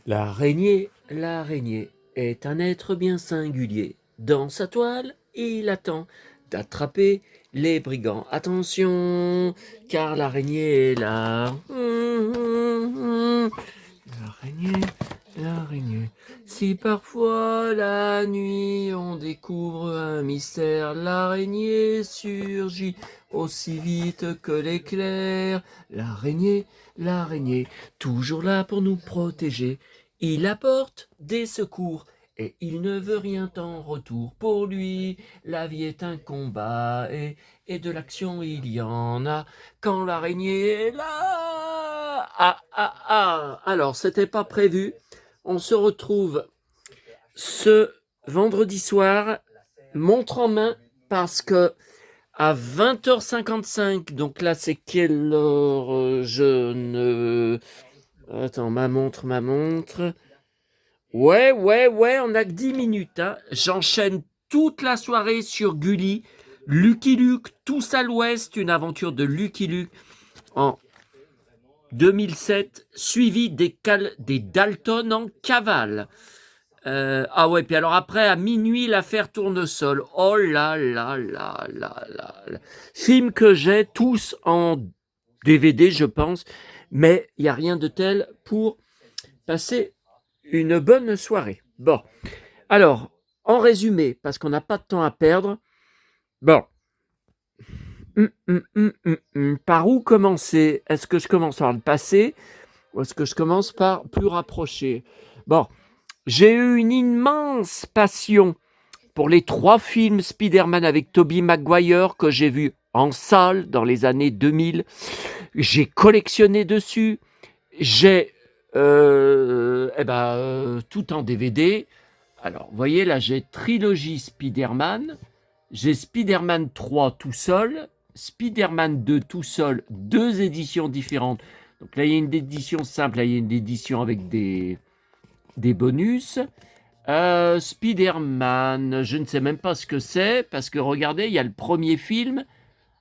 L'araignée est un être bien singulier. Dans sa toile, il attend d'attraper les brigands. Attention, car l'araignée est là. L'araignée, l'araignée. Si parfois la nuit on découvre un mystère, l'araignée surgit aussi vite que l'éclair. L'araignée, l'araignée, toujours là pour nous protéger. Il apporte des secours et il ne veut rien en retour. Pour lui, la vie est un combat et de l'action il y en a quand l'araignée est là. Alors, c'était pas prévu. On se retrouve ce vendredi soir, montre en main, parce que à 20h55, donc là c'est quelle heure? Je ne... Attends, ma montre. Ouais, on a que 10 minutes. Hein. J'enchaîne toute la soirée sur Gulli. Lucky Luke, Tous à l'Ouest, une aventure de Lucky Luke en 2007, suivi des Dalton en cavale. Ah ouais, puis alors après, à minuit, l'affaire Tournesol. Oh là là là là là là. Film que j'ai tous en DVD, je pense, mais il n'y a rien de tel pour passer une bonne soirée. Bon, alors, en résumé, parce qu'on n'a pas de temps à perdre, bon, par où commencer? Est-ce que je commence par le passé ou est-ce que je commence par plus rapproché? Bon, j'ai eu une immense passion pour les 3 films Spider-Man avec Tobey Maguire que j'ai vus en salle dans les années 2000. J'ai collectionné dessus. J'ai tout en DVD. Alors, vous voyez, là, j'ai trilogie Spider-Man. J'ai Spider-Man 3 tout seul. Spider-Man 2 tout seul. 2 éditions différentes. Donc là, il y a une édition simple. Là, il y a une édition avec des bonus. Spider-Man, je ne sais même pas ce que c'est. Parce que regardez, il y a le premier film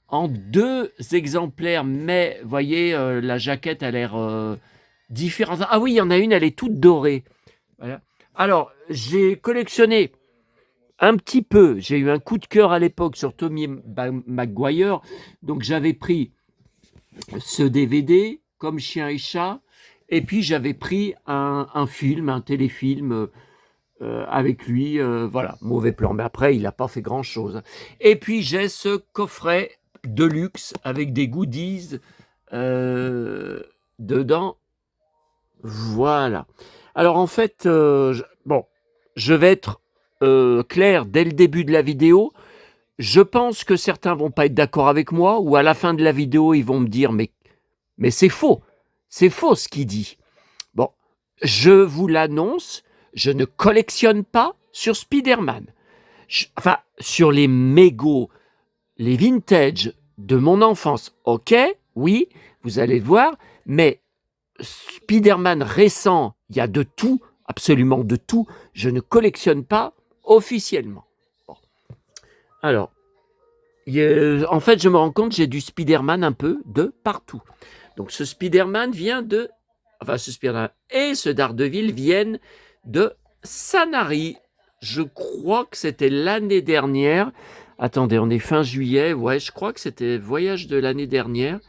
en 2 exemplaires. Mais, vous voyez, la jaquette a l'air... différentes. Ah oui, il y en a une, elle est toute dorée. Voilà. Alors, j'ai collectionné un petit peu. J'ai eu un coup de cœur à l'époque sur Tommy Maguire. Donc, j'avais pris ce DVD, Comme chien et chat. Et puis, j'avais pris un film, un téléfilm avec lui. Voilà, mauvais plan. Mais après, il n'a pas fait grand-chose. Et puis, j'ai ce coffret de luxe avec des goodies dedans. Voilà. Alors en fait, je vais être clair dès le début de la vidéo. Je pense que certains vont pas être d'accord avec moi, ou à la fin de la vidéo, ils vont me dire mais c'est faux ce qu'il dit. Bon, je vous l'annonce, je ne collectionne pas sur Spider-Man. Enfin, sur les mégots, les vintage de mon enfance, ok, oui, vous allez le voir, mais Spider-Man récent, il y a de tout, absolument de tout. Je ne collectionne pas officiellement. Bon. Alors, en fait, je me rends compte, j'ai du Spider-Man un peu de partout. Donc, ce Spider-Man vient de... Enfin, ce Spider-Man et ce Daredevil viennent de Sanary. Je crois que c'était l'année dernière. Attendez, on est fin juillet. Ouais, je crois que c'était Voyage de l'année dernière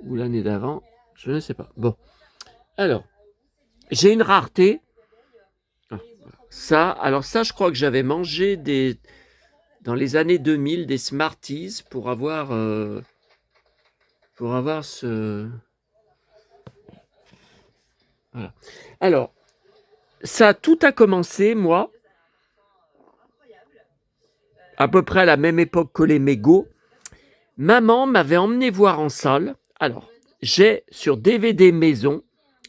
ou l'année d'avant. Je ne sais pas. Bon. Alors, j'ai une rareté. Ça, je crois que j'avais mangé dans les années 2000 des Smarties pour avoir ce... Voilà. Alors, ça, tout a commencé, moi, à peu près à la même époque que les mégots. Maman m'avait emmené voir en salle. Alors, j'ai sur DVD maison,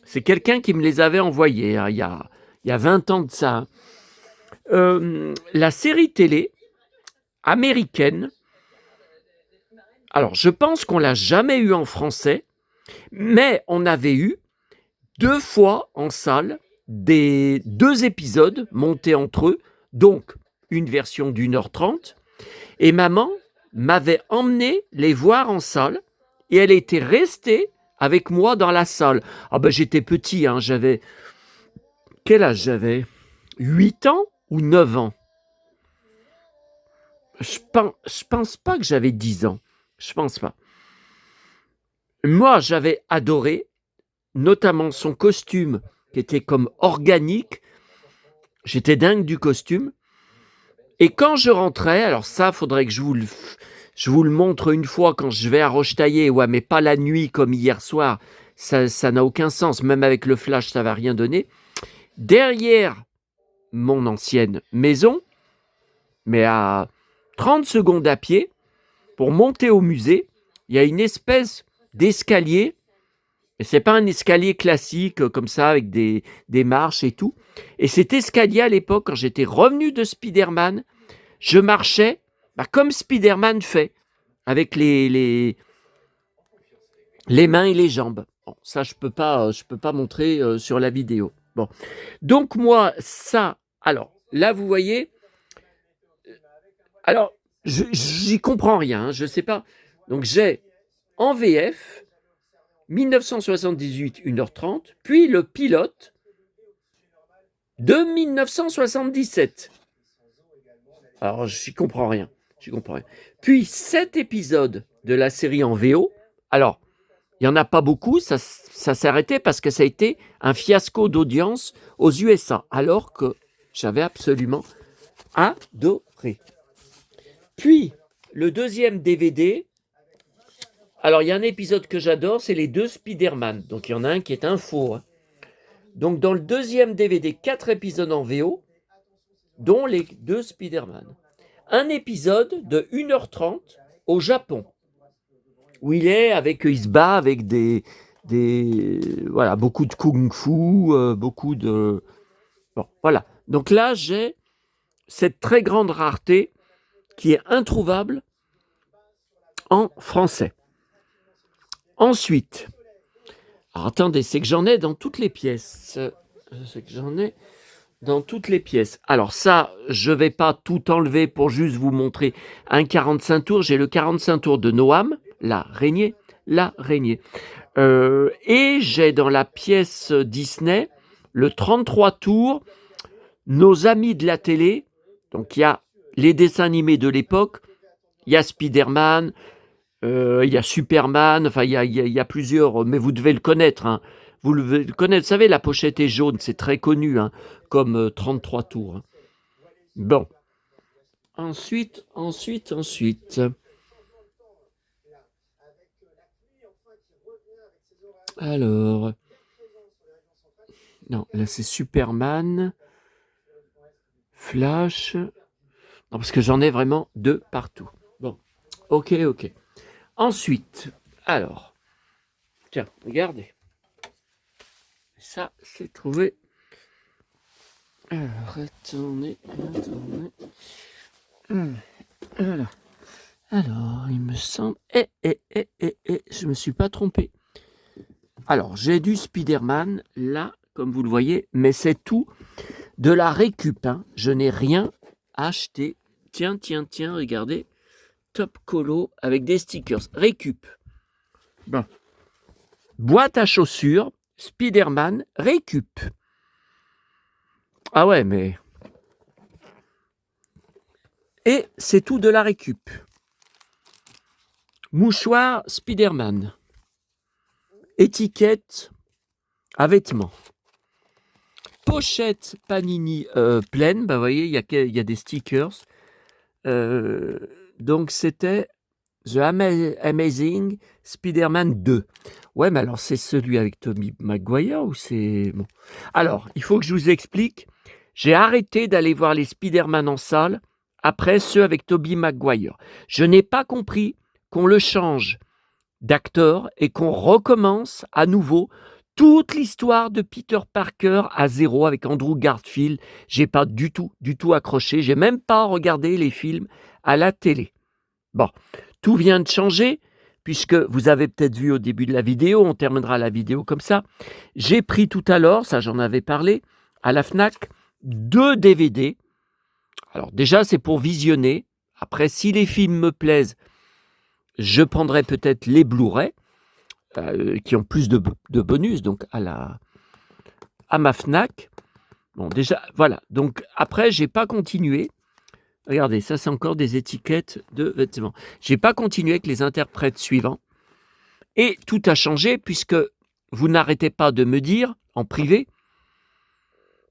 c'est quelqu'un qui me les avait envoyés, hein, il y a 20 ans de ça. La série télé américaine. Alors, je pense qu'on l'a jamais eu en français, mais on avait eu 2 fois en salle des 2 épisodes montés entre eux, donc une version d'1h30. Et maman m'avait emmené les voir en salle et elle était restée avec moi dans la salle. Ah ben j'étais petit, hein, j'avais Quel âge j'avais? 8 ans ou 9 ans? Je pense pas que j'avais 10 ans. Je pense pas. Moi, j'avais adoré, notamment son costume qui était comme organique. J'étais dingue du costume. Et quand je rentrais, alors ça, faudrait que je vous le montre une fois quand je vais à Rochetaillé, ouais, mais pas la nuit comme hier soir. Ça n'a aucun sens. Même avec le flash, ça va rien donner. Derrière mon ancienne maison, mais à 30 secondes à pied, pour monter au musée, il y a une espèce d'escalier. Et c'est pas un escalier classique comme ça avec des marches et tout. Et cet escalier à l'époque, quand j'étais revenu de Spider-Man, je marchais comme Spider-Man fait, avec les mains et les jambes. Bon, ça, je peux pas montrer sur la vidéo. Bon, donc moi, ça, alors là, vous voyez, alors j'y comprends rien, je sais pas. Donc j'ai en VF 1978, 1h30, puis le pilote de 1977. Alors, j'y comprends rien. Puis, 7 épisodes de la série en VO. Alors, il n'y en a pas beaucoup, ça s'est arrêté parce que ça a été un fiasco d'audience aux USA, alors que j'avais absolument adoré. Puis, le deuxième DVD, alors il y a un épisode que j'adore, c'est les 2 Spider-Man. Donc, il y en a un qui est un faux. Hein. Donc, dans le deuxième DVD, 4 épisodes en VO, dont les 2 Spider-Man. Un épisode de 1h30 au Japon, où il se bat avec voilà, beaucoup de kung-fu, beaucoup de... Bon, voilà. Donc là, j'ai cette très grande rareté qui est introuvable en français. Ensuite, alors attendez, c'est que j'en ai dans toutes les pièces. Alors ça, je vais pas tout enlever pour juste vous montrer un 45 tours. J'ai le 45 tours de Noam, l'araignée. Et j'ai dans la pièce Disney le 33 tours, nos amis de la télé. Donc il y a les dessins animés de l'époque, il y a Spider-Man, il y a Superman, enfin il y a plusieurs, mais vous devez le connaître. Hein. Vous savez, la pochette est jaune, c'est très connu, hein, comme 33 tours. Hein. Bon. Ensuite. Alors. Non, là c'est Superman. Flash. Non, parce que j'en ai vraiment 2 partout. Bon. Ok. Ensuite, alors. Tiens, regardez. Ça, c'est trouvé. Alors, attendez. Voilà. Alors, il me semble... je me suis pas trompé. Alors, j'ai du Spider-Man, là, comme vous le voyez, mais c'est tout de la récup. Hein. Je n'ai rien acheté. Tiens, regardez. Top colo avec des stickers. Récup. Bon. Boîte à chaussures, Spider-Man, récup. Ah ouais, mais... Et c'est tout de la récup. Mouchoir, Spider-Man. Étiquette à vêtements. Pochette Panini pleine, vous voyez, il y a des stickers. Donc c'était The Amazing Spider-Man 2. Ouais, mais alors c'est celui avec Tobey Maguire ou c'est... Bon. Alors, il faut que je vous explique. J'ai arrêté d'aller voir les Spider-Man en salle après ceux avec Tobey Maguire. Je n'ai pas compris qu'on le change d'acteur et qu'on recommence à nouveau toute l'histoire de Peter Parker à zéro avec Andrew Garfield. J'ai pas du tout accroché. J'ai même pas regardé les films à la télé. Bon, tout vient de changer puisque vous avez peut-être vu au début de la vidéo, on terminera la vidéo comme ça. J'ai pris tout à l'heure, ça j'en avais parlé, à la Fnac, 2 DVD. Alors déjà, c'est pour visionner. Après, si les films me plaisent, je prendrai peut-être les Blu-ray qui ont plus de bonus, donc à ma Fnac. Bon déjà, voilà, donc après j'ai pas continué. Regardez, ça c'est encore des étiquettes de vêtements. J'ai pas continué avec les interprètes suivants et tout a changé puisque vous n'arrêtez pas de me dire, en privé: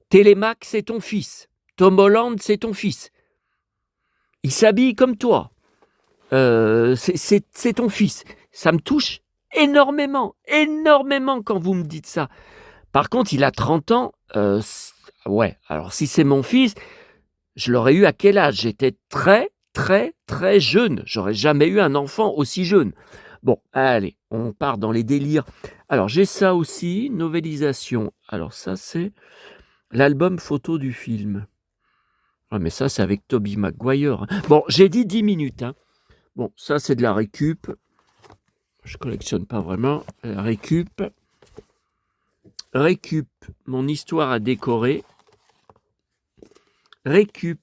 «Télémac, c'est ton fils. Tom Holland, c'est ton fils. Il s'habille comme toi. C'est ton fils». Ça me touche énormément, énormément quand vous me dites ça. Par contre, il a 30 ans, ouais, alors si c'est mon fils, je l'aurais eu à quel âge? J'étais très, très, très jeune. J'aurais jamais eu un enfant aussi jeune. Bon, allez, on part dans les délires. Alors j'ai ça aussi, novélisation. Alors ça, c'est l'album photo du film. Ah mais ça, c'est avec Tobey Maguire, hein. Bon, j'ai dit 10 minutes, hein. Bon, ça, c'est de la récup. Je collectionne pas vraiment. Récup. Récup, mon histoire à décorer. Récup,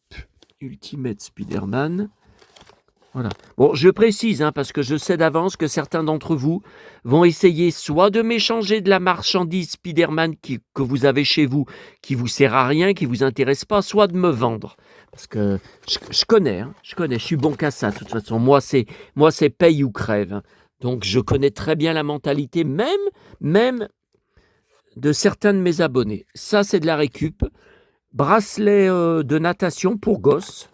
Ultimate Spider-Man. Voilà. Bon, je précise, hein, parce que je sais d'avance que certains d'entre vous vont essayer soit de m'échanger de la marchandise Spider-Man que vous avez chez vous, qui vous sert à rien, qui vous intéresse pas, soit de me vendre. Parce que je connais, hein, je suis bon qu'à ça. De toute façon, moi c'est paye ou crève, hein. Donc je connais très bien la mentalité, même de certains de mes abonnés. Ça, c'est de la récup. Bracelet de natation pour gosses.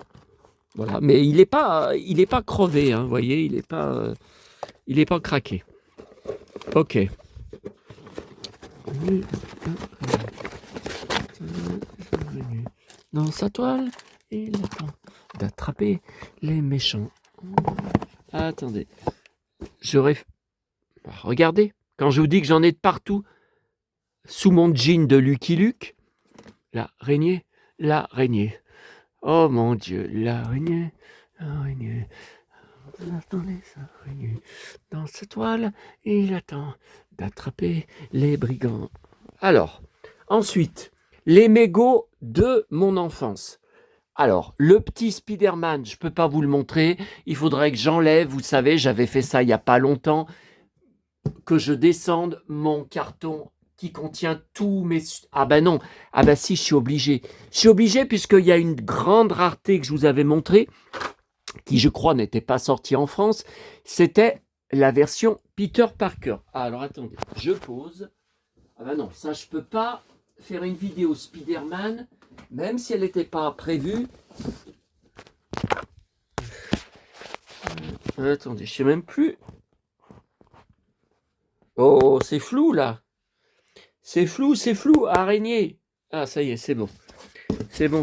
Voilà, mais il est pas crevé, hein, vous voyez, il est pas craqué. Ok. Dans sa toile, il attend d'attraper les méchants. Attendez, regardez, quand je vous dis que j'en ai de partout, sous mon jean de Lucky Luke, l'araignée. Oh mon Dieu, l'araignée. Attendez, l'araignée. Dans sa toile, il attend d'attraper les brigands. Alors, ensuite, les mégots de mon enfance. Alors, le petit Spider-Man, je ne peux pas vous le montrer. Il faudrait que j'enlève, vous savez, j'avais fait ça il n'y a pas longtemps, que je descende mon carton qui contient tous mes... Ah ben non, ah ben si, je suis obligé. Je suis obligé puisqu'il y a une grande rareté que je vous avais montrée, qui je crois n'était pas sortie en France, c'était la version Peter Parker. Ah, alors attendez, je pose. Ah ben non, ça je peux pas faire une vidéo Spider-Man, même si elle n'était pas prévue. Attendez, je sais même plus. Oh, c'est flou là. C'est flou, araignée. Ah, ça y est, c'est bon. C'est bon.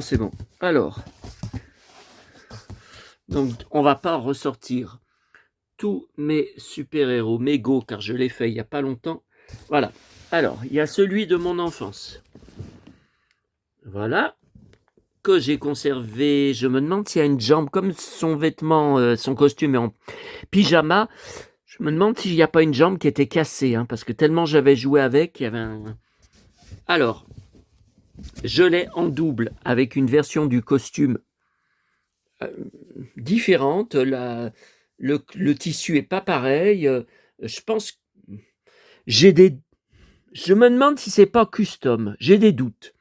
Alors, donc on va pas ressortir tous mes super-héros mégots, car je l'ai fait il y a pas longtemps. Voilà. Alors, il y a celui de mon enfance. Voilà. Que j'ai conservé. Je me demande s'il y a une jambe, comme son vêtement, son costume est en pyjama. Je me demande s'il n'y a pas une jambe qui était cassée, hein, parce que tellement j'avais joué avec, il y avait un... Alors, je l'ai en double avec une version du costume différente. Le tissu est pas pareil. Je pense... Je me demande si c'est pas custom. J'ai des doutes.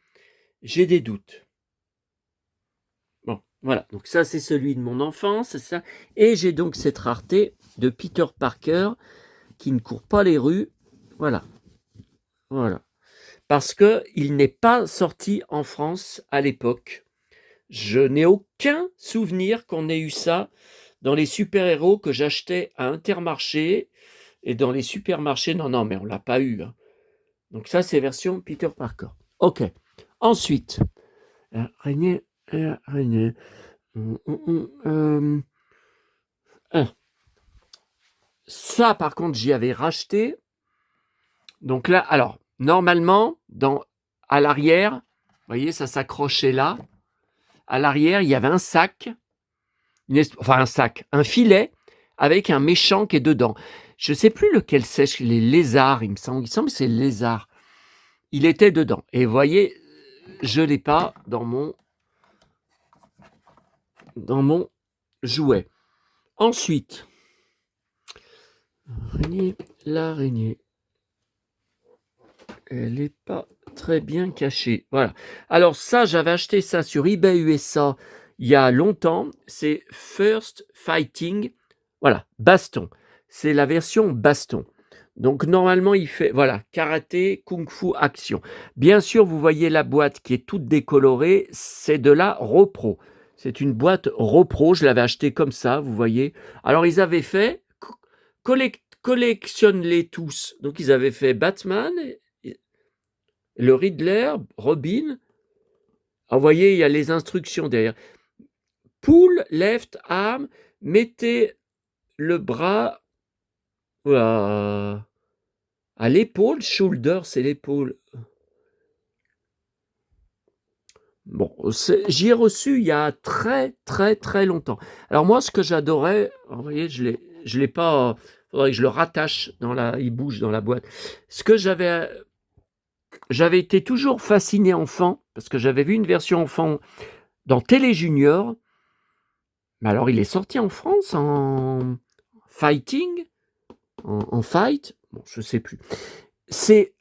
Bon, voilà. Donc ça, c'est celui de mon enfance, c'est ça. Et j'ai donc cette rareté de Peter Parker qui ne court pas les rues. Voilà. Parce qu'il n'est pas sorti en France à l'époque. Je n'ai aucun souvenir qu'on ait eu ça dans les super-héros que j'achetais à Intermarché et dans les supermarchés. Non, mais on ne l'a pas eu, hein. Donc ça, c'est version Peter Parker. Ok. Ensuite, araignée. Ça, par contre, j'y avais racheté. Donc là, alors, normalement, à l'arrière, vous voyez, ça s'accrochait là. À l'arrière, il y avait un sac, un filet avec un méchant qui est dedans. Je ne sais plus lequel c'est, les lézards, il me semble que c'est le lézard. Il était dedans. Et vous voyez, je ne l'ai pas dans mon jouet. Ensuite, l'araignée. Elle n'est pas très bien cachée. Voilà. Alors ça, j'avais acheté ça sur eBay USA il y a longtemps. C'est First Fighting. Voilà, baston. C'est la version baston. Donc normalement, il fait, voilà, karaté, kung-fu, action. Bien sûr, vous voyez la boîte qui est toute décolorée, c'est de la Repro. C'est une boîte Repro, je l'avais achetée comme ça, vous voyez. Alors ils avaient fait, collectionne-les tous. Donc ils avaient fait Batman, le Riddler, Robin. Ah, vous voyez, il y a les instructions derrière. Pull left arm, mettez le bras à l'épaule. Shoulder, c'est l'épaule. Bon, j'y ai reçu il y a très très très longtemps. Alors moi, ce que j'adorais, vous voyez, je l'ai pas. Faudrait que je le rattache il bouge dans la boîte. Ce que j'avais été toujours fasciné enfant parce que j'avais vu une version enfant dans Télé Junior. Mais alors, il est sorti en France en fighting, en fight, bon, je sais plus. C'est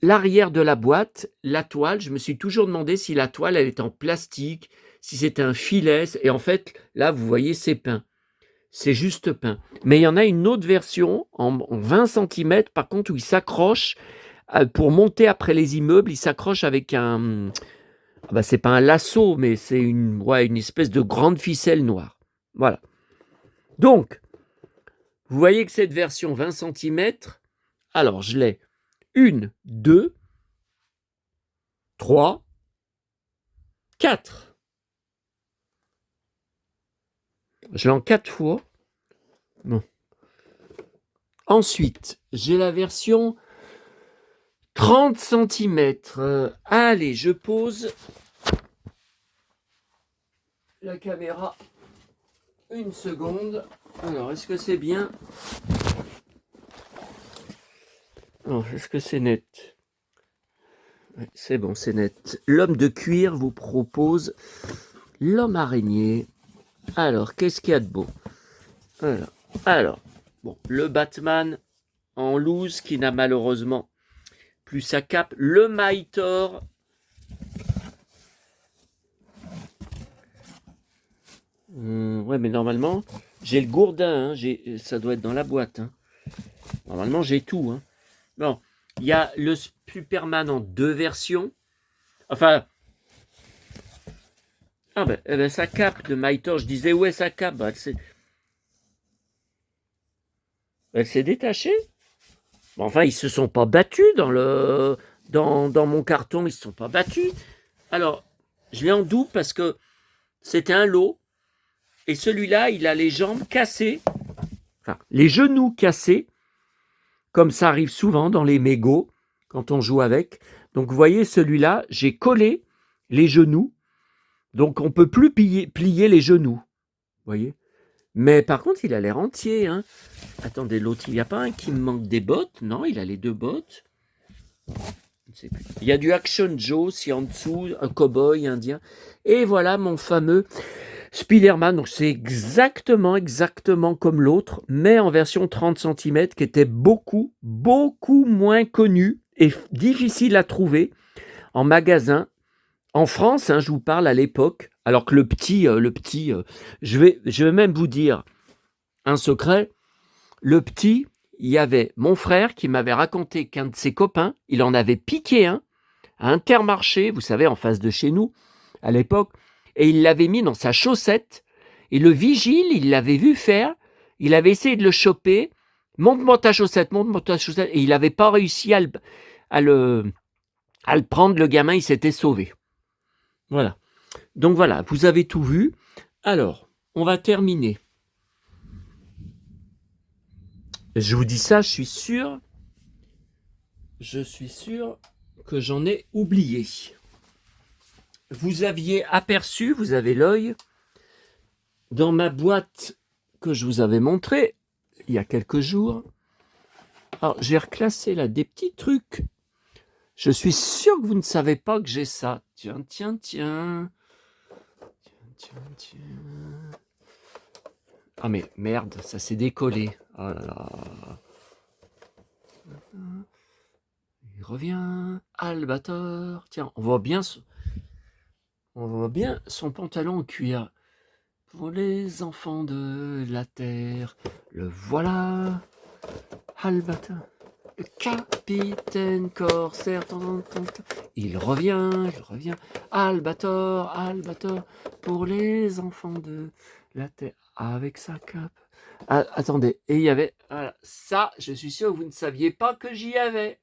l'arrière de la boîte, la toile. Je me suis toujours demandé si la toile, elle est en plastique, si c'était un filet. Et en fait, là, vous voyez, c'est peint. C'est juste peint. Mais il y en a une autre version en 20 cm, par contre, où il s'accroche pour monter après les immeubles. Il s'accroche avec un. Bah, c'est pas un lasso, mais c'est une espèce de grande ficelle noire. Voilà. Donc, vous voyez que cette version 20 cm, alors je l'ai 1, 2, 3, 4. Je l'ai en 4 fois. Non. Ensuite, j'ai la version 30 cm. Allez, je pose la caméra une seconde. Alors, est-ce que c'est bien? Non, est-ce que c'est net? Ouais, c'est bon, c'est net. L'homme de cuir vous propose l'homme araignée. Alors, qu'est-ce qu'il y a de beau? Alors, bon, le Batman en loose qui n'a malheureusement plus sa cape. Le Maitor. Ouais, mais normalement, j'ai le gourdin. Hein, ça doit être dans la boîte. Hein. Normalement, j'ai tout. Hein. Bon, il y a le Superman en 2 versions. Enfin. Ah ben, sa cape de Maitor, je disais où est sa cape? Elle s'est détachée. Bon, enfin, ils se sont pas battus dans mon carton, ils se sont pas battus. Alors, je l'ai en double parce que c'était un lot. Et celui-là, il a les jambes cassées, enfin, les genoux cassés, comme ça arrive souvent dans les mégots, quand on joue avec. Donc, vous voyez, celui-là, j'ai collé les genoux. Donc, on ne peut plus plier les genoux. Vous voyez? Mais par contre, il a l'air entier. Hein. Attendez, l'autre, il n'y a pas un qui me manque des bottes? Non, il a les 2 bottes. Je ne sais plus. Il y a du Action Joe, si en dessous, un cow-boy indien. Et voilà mon fameux Spider-Man. Donc c'est exactement comme l'autre, mais en version 30 cm, qui était beaucoup moins connu et difficile à trouver en magasin. En France, hein, je vous parle à l'époque, alors que le petit, je vais même vous dire un secret. Le petit, il y avait mon frère qui m'avait raconté qu'un de ses copains, il en avait piqué un à Intermarché, vous savez, en face de chez nous, à l'époque, et il l'avait mis dans sa chaussette, et le vigile, il l'avait vu faire, il avait essayé de le choper, monte-moi ta chaussette, et il n'avait pas réussi à le prendre, le gamin, il s'était sauvé. Voilà. Donc voilà, vous avez tout vu. Alors, on va terminer. Je vous dis ça, je suis sûr que j'en ai oublié. Vous aviez aperçu, vous avez l'œil, dans ma boîte que je vous avais montrée il y a quelques jours. Alors, j'ai reclassé là des petits trucs. Je suis sûr que vous ne savez pas que j'ai ça. Tiens. Ah mais merde, ça s'est décollé. Oh là là. Il revient, Albator. Tiens, on voit bien son pantalon en cuir. Pour les enfants de la terre, le voilà, Albator. Le capitaine corsaire, il revient, Albator, pour les enfants de la terre, avec sa cape. Ah, attendez, et il y avait, voilà, ça, je suis sûr que vous ne saviez pas que j'y avais.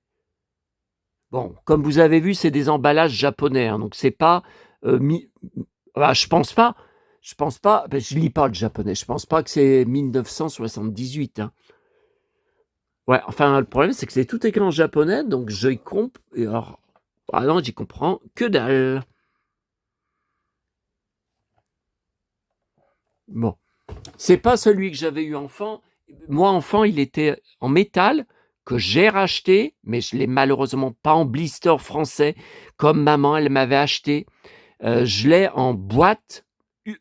Bon, comme vous avez vu, c'est des emballages japonais, hein, donc c'est pas, je pense pas, je lis pas le japonais, je pense pas que c'est 1978, hein. Ouais, enfin, le problème, c'est que c'est tout écrit en japonais, donc j'y comprends que dalle. Bon, c'est pas celui que j'avais eu enfant. Moi, enfant, il était en métal, que j'ai racheté, mais je l'ai malheureusement pas en blister français, comme maman, elle m'avait acheté. Je l'ai en boîte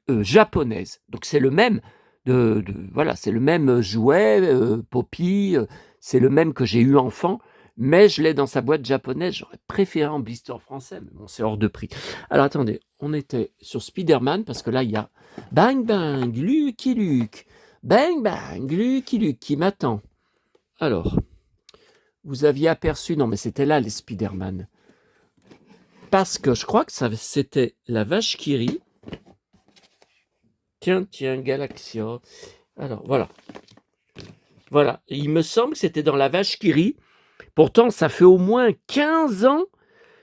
japonaise. Donc c'est le même, voilà, c'est le même jouet, Poppy, c'est le même que j'ai eu enfant, mais je l'ai dans sa boîte japonaise. J'aurais préféré en blister français, mais bon, c'est hors de prix. Alors attendez, on était sur Spider-Man, parce que là, il y a Bang Bang, Lucky Luke, Bang Bang, Lucky Luke qui m'attend. Alors, vous aviez aperçu, non mais c'était là les Spider-Man, parce que je crois que c'était la vache qui rit. Tiens, Galaxia. Alors, voilà. Voilà, il me semble que c'était dans la vache qui rit. Pourtant, ça fait au moins 15 ans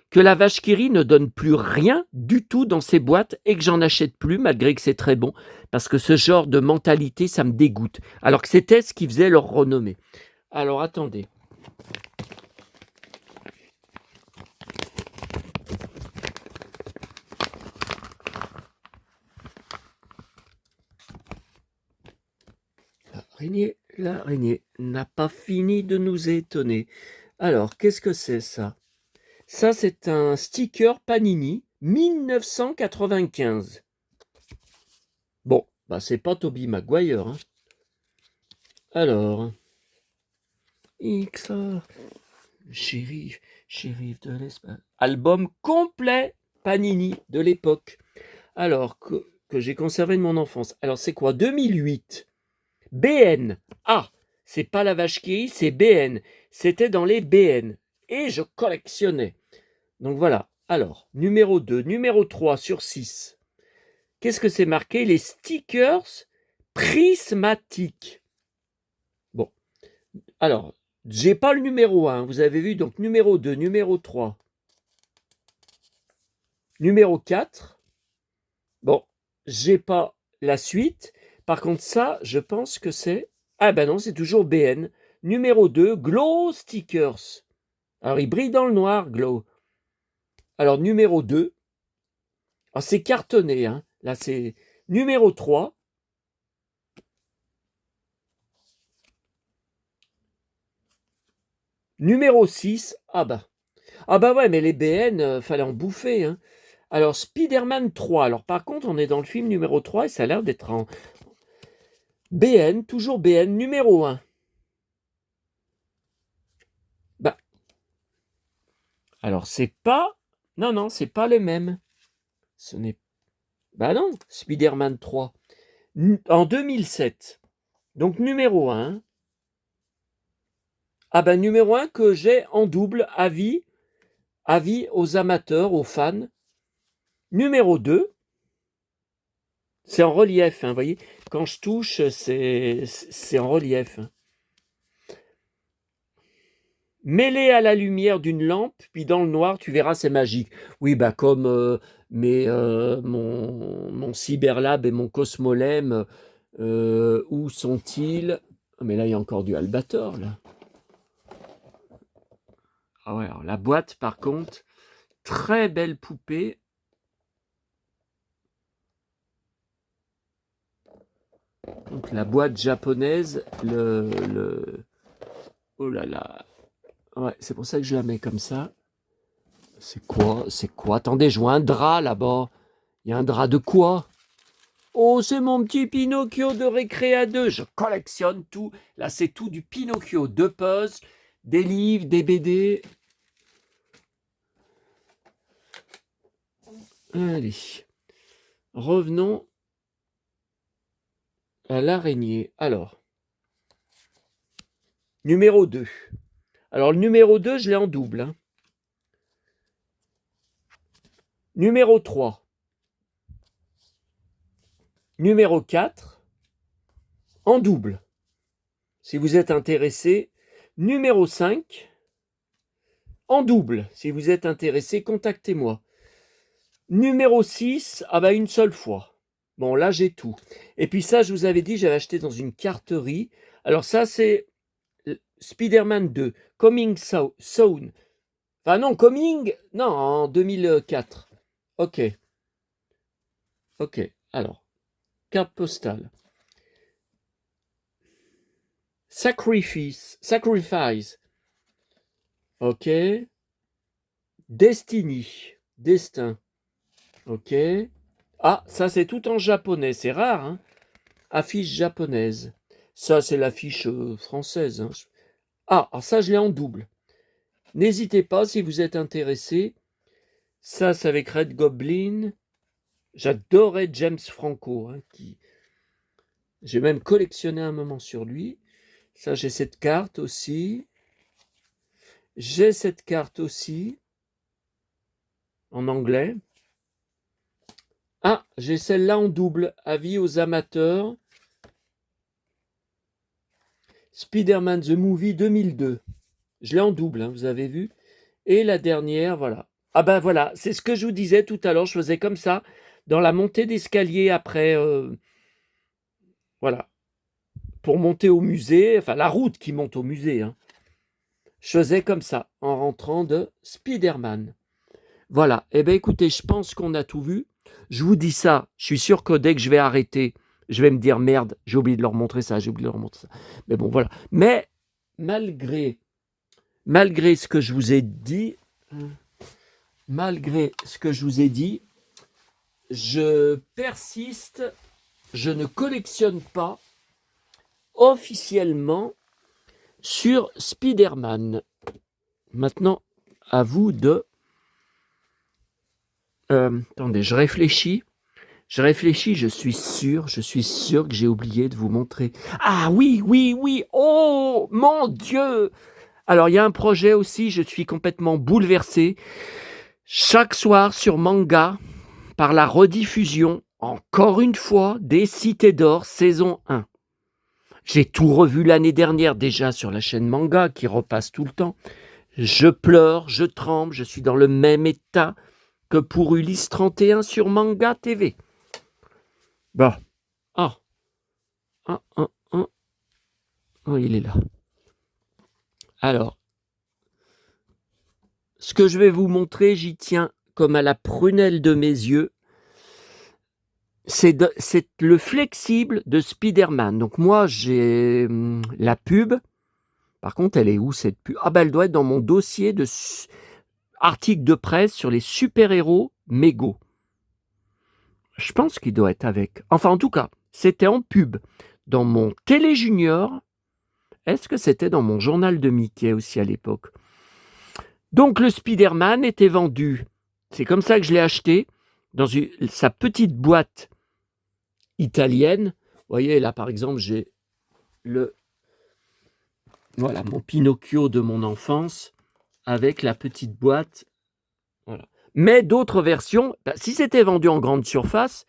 que la vache qui rit ne donne plus rien du tout dans ses boîtes et que j'en achète plus, malgré que c'est très bon, parce que ce genre de mentalité, ça me dégoûte. Alors que c'était ce qui faisait leur renommée. Alors, attendez. L'araignée n'a pas fini de nous étonner. Alors, qu'est-ce que c'est ça? Ça, c'est un sticker Panini 1995. Bon, bah c'est pas Tobey Maguire, hein. Alors, XR, shérif de l'espace. Album complet Panini de l'époque. Alors, que j'ai conservé de mon enfance. Alors, c'est quoi? 2008. BN. Ah, c'est pas la vache qui rit, c'est BN. C'était dans les BN. Et je collectionnais. Donc voilà. Alors, numéro 2, numéro 3 sur 6. Qu'est-ce que c'est marqué? Les stickers prismatiques. Bon. Alors, j'ai pas le numéro 1. Vous avez vu, donc numéro 2, numéro 3. Numéro 4. Bon, j'ai pas la suite. Par contre, ça, je pense que c'est... Ah ben non, c'est toujours BN. Numéro 2, Glow Stickers. Alors, il brille dans le noir, Glow. Alors, numéro 2. Ah, c'est cartonné, hein. Là, c'est numéro 3. Numéro 6. Ah bah ouais, mais les BN, fallait en bouffer, hein. Alors, Spider-Man 3. Alors, par contre, on est dans le film numéro 3 et ça a l'air d'être en BN, toujours BN, numéro 1. Bah. Alors, c'est pas... Non, c'est pas les mêmes. Ce n'est... Bah non, Spider-Man 3. En 2007. Donc, numéro 1. Ah bah, numéro 1 que j'ai en double, avis aux amateurs, aux fans. Numéro 2. C'est en relief, hein, vous voyez. Quand je touche, c'est en relief. Mets-les à la lumière d'une lampe, puis dans le noir, tu verras, c'est magique. Oui, bah comme mon Cyberlab et mon Cosmolem, où sont-ils? Mais là, il y a encore du Albator, là. Ah ouais, alors la boîte, par contre, très belle poupée. Donc la boîte japonaise, oh là là. Ouais, c'est pour ça que je la mets comme ça. C'est quoi? Attendez, je vois un drap là-bas. Il y a un drap de quoi? Oh, c'est mon petit Pinocchio de Récréa 2. Je collectionne tout. Là, c'est tout du Pinocchio. 2 puzzles, des livres, des BD. Allez, revenons à l'araignée. Alors, numéro 2. Alors, le numéro 2, je l'ai en double. Hein. Numéro 3. Numéro 4, en double. Si vous êtes intéressé. Numéro 5, en double. Si vous êtes intéressé, contactez-moi. Numéro 6, ah bah une seule fois. Bon, là, j'ai tout. Et puis ça, je vous avais dit, j'avais acheté dans une carterie. Alors ça, c'est Spider-Man 2, Coming Soon. Enfin non, Coming, non, en 2004. Ok. Ok, alors, carte postale. Sacrifice. Ok. Destiny. Destin. Ok. Ah, ça c'est tout en japonais, c'est rare, hein. Affiche japonaise. Ça c'est l'affiche française. Hein. Ah, alors ça je l'ai en double. N'hésitez pas si vous êtes intéressé. Ça c'est avec Red Goblin. J'adorais James Franco. Hein, J'ai même collectionné un moment sur lui. Ça j'ai cette carte aussi. J'ai cette carte aussi. En anglais. Ah, j'ai celle-là en double. Avis aux amateurs. Spider-Man The Movie 2002. Je l'ai en double, hein, vous avez vu. Et la dernière, voilà. Ah ben voilà, c'est ce que je vous disais tout à l'heure. Je faisais comme ça, dans la montée d'escalier après, voilà, pour monter au musée, enfin la route qui monte au musée. Hein. Je faisais comme ça, en rentrant de Spider-Man. Voilà, eh bien écoutez, je pense qu'on a tout vu. Je vous dis ça, je suis sûr que dès que je vais arrêter, je vais me dire merde, j'ai oublié de leur montrer ça, j'ai oublié de leur montrer ça. Mais bon, voilà. Mais malgré ce que je vous ai dit, je persiste, je ne collectionne pas officiellement sur Spider-Man. Maintenant, à vous de... attendez, je réfléchis, je suis sûr que j'ai oublié de vous montrer. Ah oui, oh mon Dieu! Alors, il y a un projet aussi, je suis complètement bouleversé. Chaque soir sur Manga, par la rediffusion, encore une fois, des Cités d'Or, saison 1. J'ai tout revu l'année dernière déjà sur la chaîne Manga, qui repasse tout le temps. Je pleure, je tremble, je suis dans le même état que pour Ulysse 31 sur Manga TV. Bon. Oh, il est là. Alors, ce que je vais vous montrer, j'y tiens comme à la prunelle de mes yeux. C'est le flexible de Spider-Man. Donc moi, j'ai la pub. Par contre, elle est où cette pub? Ah ben, elle doit être dans mon dossier de article de presse sur les super-héros Mego. Je pense qu'il doit être avec. Enfin, en tout cas, c'était en pub dans mon Télé Junior. Est-ce que c'était dans mon journal de Mickey aussi à l'époque? Donc, le Spider-Man était vendu. C'est comme ça que je l'ai acheté dans sa petite boîte italienne. Vous voyez, là, par exemple, j'ai voilà, mon Pinocchio de mon enfance avec la petite boîte. Voilà. Mais d'autres versions, si c'était vendu en grande surface,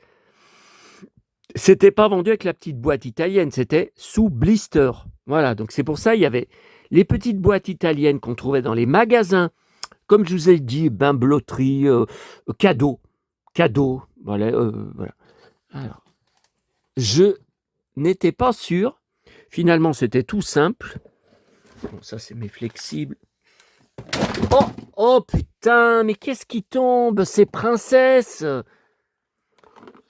c'était pas vendu avec la petite boîte italienne, c'était sous blister. Voilà, donc c'est pour ça il y avait les petites boîtes italiennes qu'on trouvait dans les magasins, comme je vous ai dit, blotterie, cadeaux, voilà, voilà. Alors, je n'étais pas sûr. Finalement, c'était tout simple. Bon, ça, c'est mes flexibles. Oh putain, mais qu'est-ce qui tombe? C'est Princesse.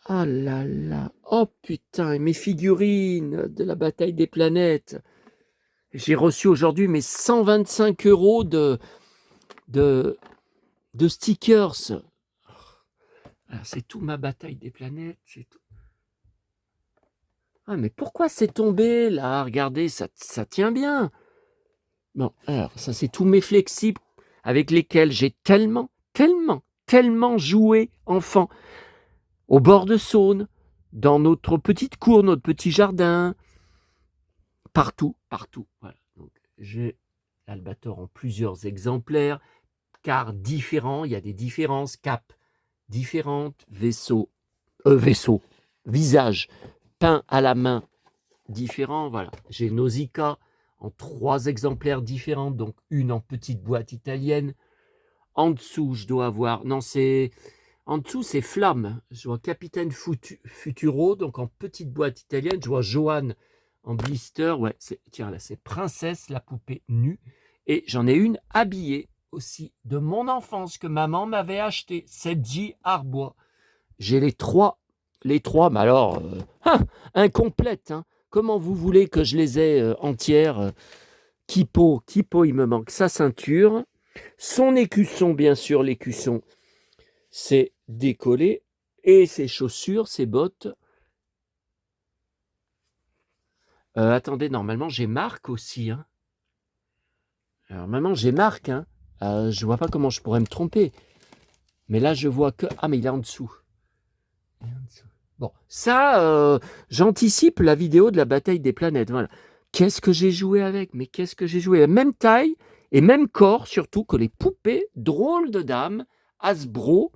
Oh là là. Oh putain, et mes figurines de la bataille des planètes. J'ai reçu aujourd'hui mes 125 € de stickers. Alors, c'est tout ma bataille des planètes. C'est tout. Ah, mais pourquoi c'est tombé là? Regardez, ça tient bien. Bon, alors, ça, c'est tous mes flexibles avec lesquels j'ai tellement tellement joué enfant, au bord de Saône, dans notre petite cour, notre petit jardin, partout, partout. Voilà. Donc, j'ai l'Albator en plusieurs exemplaires, car différents, il y a des différences, capes différentes, vaisseau, visage peint à la main différent. Voilà, j'ai Nausicaa en 3 exemplaires différents, donc une en petite boîte italienne. En dessous, je dois avoir, non, c'est en dessous, c'est Flamme. Je vois Capitaine Futuro, donc en petite boîte italienne. Je vois Joanne en blister. Ouais, tiens, là, c'est Princesse, la poupée nue. Et j'en ai une habillée aussi de mon enfance que maman m'avait acheté. Sedji Arbois. J'ai les trois, mais alors, incomplètes. Hein. Comment vous voulez que je les ai entières Kippo, il me manque sa ceinture. Son écusson, bien sûr, l'écusson, c'est décollé. Et ses chaussures, ses bottes. Attendez, normalement, j'ai Marc aussi. Hein. Alors, normalement, j'ai Marc. Hein. Je vois pas comment je pourrais me tromper. Mais là, je vois que... Ah, mais il est en dessous. Bon, ça, j'anticipe la vidéo de la bataille des planètes. Voilà. Qu'est-ce que j'ai joué avec? Mais qu'est-ce que j'ai joué? Même taille et même corps, surtout, que les poupées. Drôle de dame, Hasbro.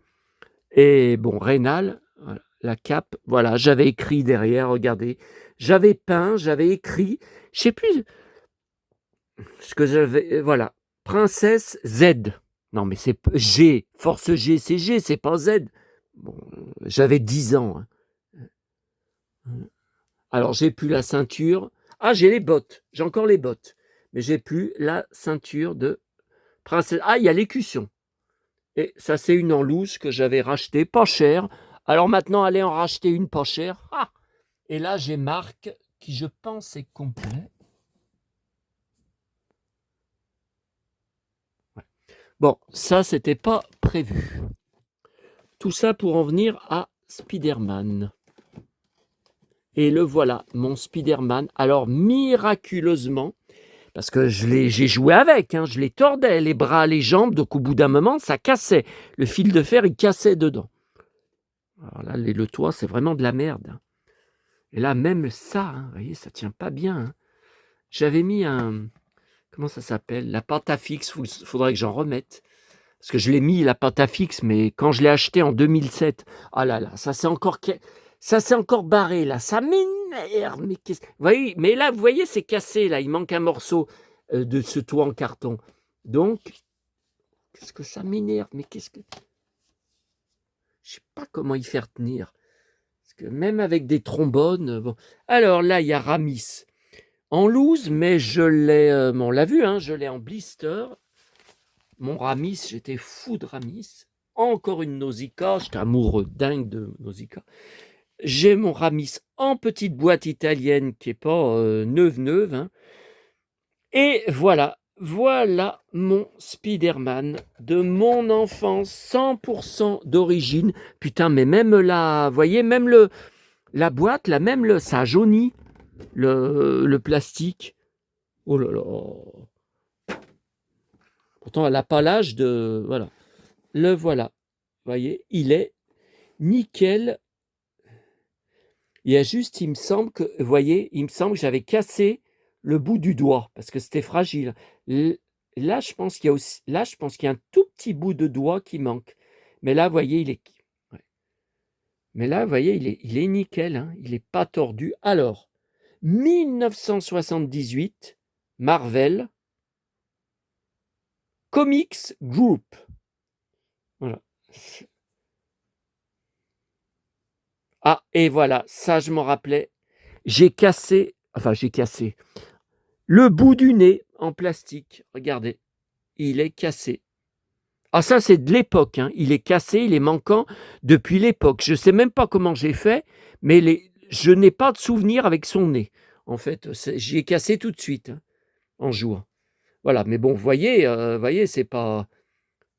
Et bon, Rénal, voilà, la cape. Voilà, j'avais écrit derrière, regardez. J'avais peint, j'avais écrit. Je sais plus ce que j'avais. Voilà. Princesse Z. Non, mais c'est G. Force G, c'est G, c'est pas Z. Bon, j'avais 10 ans. Hein. Alors, j'ai plus la ceinture. Ah, j'ai les bottes. J'ai encore les bottes. Mais j'ai plus la ceinture de princesse. Ah, il y a l'écusson. Et ça, c'est une en loose que j'avais rachetée, pas cher. Alors maintenant, allez en racheter une pas chère. Ah, et là, j'ai Marc, qui je pense est complet. Ouais. Bon, ça, c'était pas prévu. Tout ça pour en venir à Spider-Man. Et le voilà, mon Spider-Man. Alors, miraculeusement, parce que j'ai joué avec, hein, je les tordais, les bras, les jambes, donc au bout d'un moment, ça cassait. Le fil de fer, il cassait dedans. Alors là, le toit, c'est vraiment de la merde. Et là, même ça, hein, vous voyez, ça tient pas bien. Hein. J'avais mis un... Comment ça s'appelle? La pâte à fixe, il faudrait que j'en remette. Parce que je l'ai mis, la pâte à fixe, mais quand je l'ai acheté en 2007, ah là là, ça s'est encore barré, là. Ça m'énerve. Mais vous voyez, mais là, vous voyez, c'est cassé, là. Il manque un morceau de ce toit en carton. Donc, qu'est-ce que ça m'énerve? Mais qu'est-ce que... Je sais pas comment y faire tenir. Parce que même avec des trombones... Bon. Alors là, il y a Ramis. En loose, mais je l'ai... on l'a vu, hein, je l'ai en blister. Mon Ramis, j'étais fou de Ramis. Encore une Nausicaa, j'étais amoureux dingue de Nausicaa. J'ai mon Ramis en petite boîte italienne qui n'est pas neuve. Hein. Et voilà mon Spider-Man de mon enfance, 100% d'origine. Putain, mais même là, vous voyez, même la boîte, là, même ça a jauni, le plastique. Oh là là. Pourtant, elle n'a pas l'âge de... Voilà. Le voilà. Vous voyez, il est nickel. Il y a juste, il me semble que, vous voyez, il me semble que j'avais cassé le bout du doigt parce que c'était fragile. Là, je pense qu'il y a aussi, là, je pense qu'il y a un tout petit bout de doigt qui manque. Mais là, vous voyez, il est. Ouais. Mais là, vous voyez, il est nickel. Hein, il n'est pas tordu. Alors, 1978, Marvel Comics Group. Voilà. Ah, et voilà, ça, je m'en rappelais. J'ai cassé le bout du nez en plastique. Regardez, il est cassé. Ah, ça, c'est de l'époque. Hein. Il est cassé, il est manquant depuis l'époque. Je ne sais même pas comment j'ai fait, mais je n'ai pas de souvenir avec son nez. En fait, j'y ai cassé tout de suite hein, en jouant. Voilà, mais bon, vous voyez, c'est pas...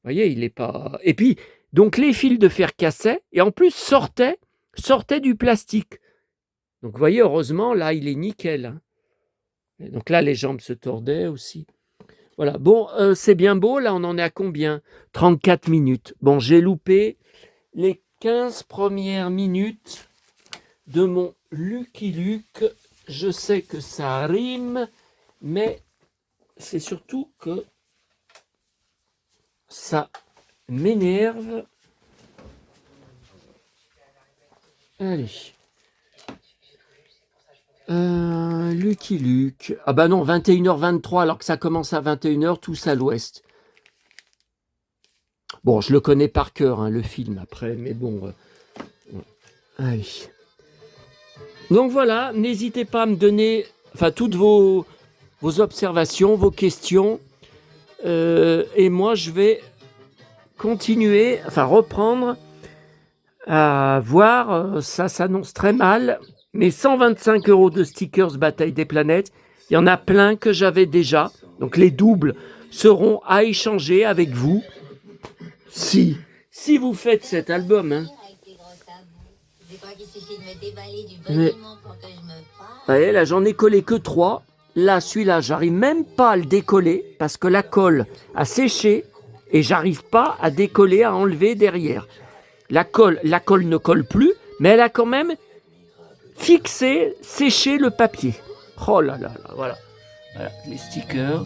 Vous voyez, il n'est pas... Et puis, donc, les fils de fer cassaient et en plus sortaient du plastique. Donc, vous voyez, heureusement, là, il est nickel. Hein. Donc là, les jambes se tordaient aussi. Voilà. Bon, c'est bien beau, là, on en est à combien? 34 minutes. Bon, j'ai loupé les 15 premières minutes de mon Lucky Luke. Je sais que ça rime, mais c'est surtout que ça m'énerve. Allez. Lucky Luke. Ah bah non, 21h23 alors que ça commence à 21h, tous à l'ouest. Bon, je le connais par cœur, hein, le film après, mais bon. Allez. Donc voilà, n'hésitez pas à me donner toutes vos observations, vos questions. Et moi, je vais continuer, reprendre à voir. Ça s'annonce très mal. Mais 125 € de stickers Bataille des planètes, il y en a plein que j'avais déjà. Donc les doubles seront à échanger avec vous. Si vous faites cet album, hein. Mais, vous voyez, là, j'en ai collé que 3. Là, celui-là, j'arrive même pas à le décoller parce que la colle a séché et j'arrive pas à décoller, à enlever derrière. La colle ne colle plus, mais elle a quand même fixé, séché le papier. Oh là là là, voilà. Voilà, les stickers.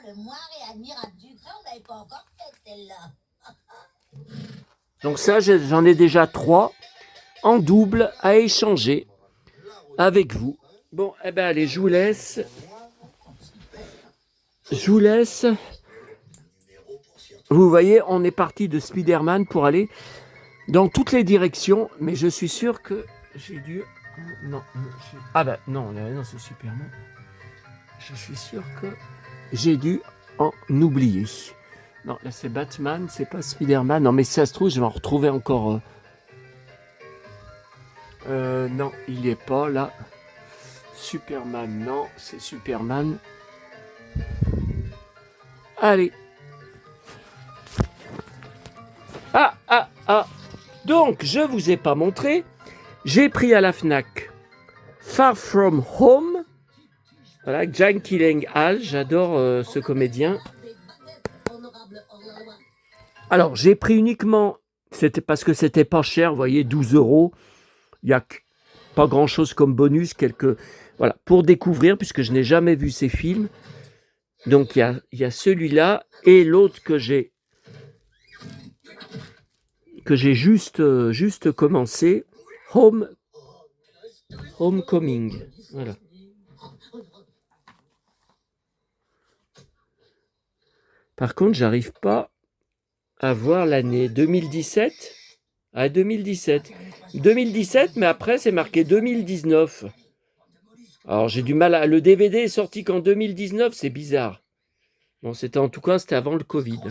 Le moire et admirable Ducret, on n'avait pas encore fait celle-là. Donc ça, j'en ai déjà 3 en double à échanger avec vous. Bon, eh ben allez, je vous laisse. Vous voyez, on est parti de Spider-Man pour aller dans toutes les directions, mais je suis sûr que j'ai dû... Non. Ah bah non, c'est Superman. Je suis sûr que j'ai dû en oublier. Non, là c'est Batman, c'est pas Spider-Man. Non, mais si ça se trouve, je vais en retrouver encore... non, il est pas là. Superman, non, c'est Superman. Allez. Donc, je vous ai pas montré. J'ai pris à la Fnac Far From Home. Voilà, Jake Gyllenhaal, j'adore ce comédien. Alors, j'ai pris uniquement, c'était parce que c'était pas cher, vous voyez, 12 €. Il n'y a pas grand-chose comme bonus, voilà, pour découvrir, puisque je n'ai jamais vu ces films. Donc, il y a celui-là et l'autre que j'ai juste commencé, Homecoming. Voilà. Par contre, j'arrive pas à voir l'année 2017. Ah, 2017. 2017, mais après, c'est marqué 2019. Alors, j'ai du mal à... Le DVD est sorti qu'en 2019, c'est bizarre. Bon, c'était avant le Covid.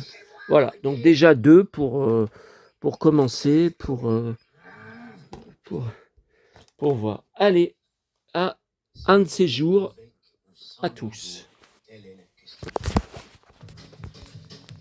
Voilà, donc déjà 2 pour commencer, pour voir. Allez, à un de ces jours, à tous.